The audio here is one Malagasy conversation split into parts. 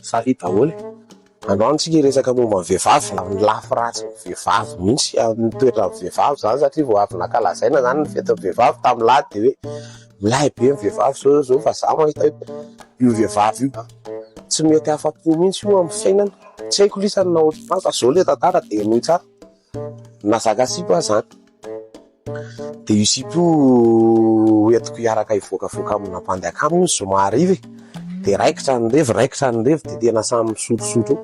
Sahita daholo. Androany tsika resaka momba ny vehivavy la lafy ratsy ny vehivavy mihitsy amin'ny toetra ny vehivavy zany satria vao avy nakalazaina zany ny fetin'ny vehivavy tamin'ny lahy de hoe milahy be ny vehivavy zao fa za mahita io vehivavy io tsy mety afa-po mihitsy io amin'ny fiainana. Tsy haiko lisany na ohatry fa zao le tantara de nohy tsara nazaka sipa zany de io sipa io entiko hiaraka hivoakavoaka amina mpandeha aminy zoma ariva de raikitra ny revo de tena samy misotrosotro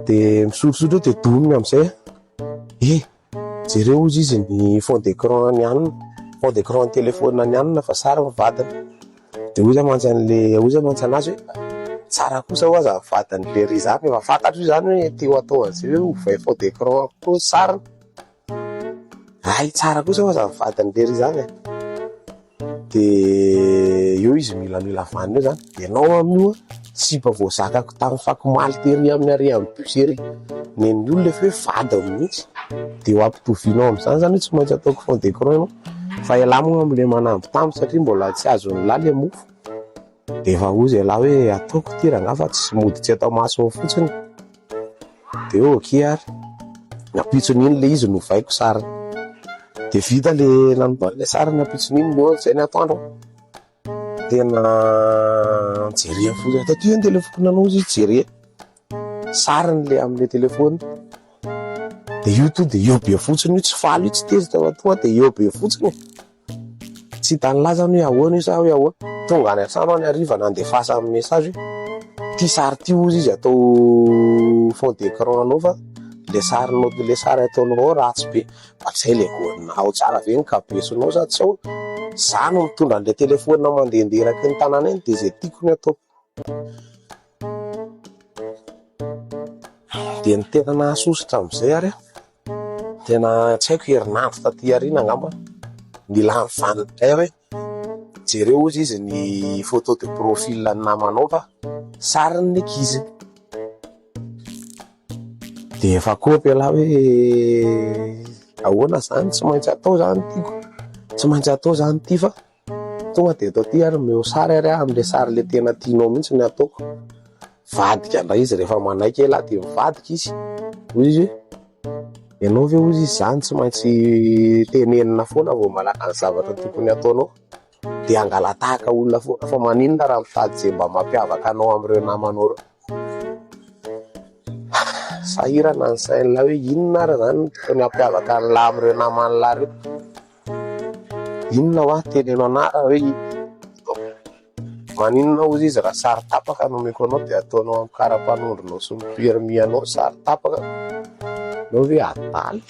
de misotrosotro de doniny amizay jereo ozy izy ny fond d'écran ny anina fond d'écran ny telefônina ny anina fa sara ny vadiny de oza mantsy anazy hoe tsara kosa ho aza vadiny le ry zany efa fantatro io zany hoe teo atao an'izay hoe ovay fond d'écran koa sariny ay tsara kosa ho aza vadiny le ry zany de io izy mila vanina io zany de anao amin'io sipa voazakako tamin'ny fakomaly tery amin'ny ary amin'ny pusery neny olona efa hoe vadiny mihitsy de ho ampitovinao am'izany zany hoe tsy maintsy ataoko fond d'écran ianao fa ilamina am'le manamby tamby satria mbola tsy azony laly mofo de efa ozy lahy hoe ataoko ty rangaha fa tsy mody tsy atao maso fotsiny de ok ary napitson'iny le izy novaiko sariny de vita le nanomboany le sariny napitson'iny no zay ny atoandro tena jeria fotsiny taty ny telefonanao izy jeria sariny le amin'le telefony de io to de eo be fotsiny io tsy faly io tsy tezy tonga de eo be fotsiny tsy hitany laza hoe ahoana io sa hoe ahoana tonga any an-trano any ariva nandefasa amin'ny message ty sary ty ozy izy atao fond d'écran anao fa le sary ataonao ratsy be fa le goninao tsara ve ny kabesonao sa tsy ao za no mitondra an'le telefônina mandehandeha eraky ny tanàna eny de zay tiako ny ataoko de ny tena nahasositra am'izay ary tena tsy haiko herinandro taty arina angamba mila mivanindray hoe jereo ozy izy ny photo de profil ny namanao fa sariny ny ankizy de efa kopy ala hoe ahoana zany tsy maintsy atao zany tiako tsy maintsy atao zany ty fa tonga de atao ty ary meo sary ary am'le sary le tena tianao mihitsy ny ataoko vadika ndray izy rehefa manaiky ela de mivadika izy ozy izy hoe ianao ve ozy izy zany tsy maintsy tenenina foana vao malaka ny zavatra tokony ataonao de angalatahaka olona foana fa maninona raha mitady zay mba mampiavaka anao am'ireo namanao reo sahirana ny sain'la hoe inona ara zany tony ampiavaka ny lahy am'ireo namany lahy reo inona hoa teneno anara hoe maninona ozy izy raha sary tapaka nomeko anao de ataonao amin'ny karapanondronao sy ny permis anao sary tapaka nao hoe ataly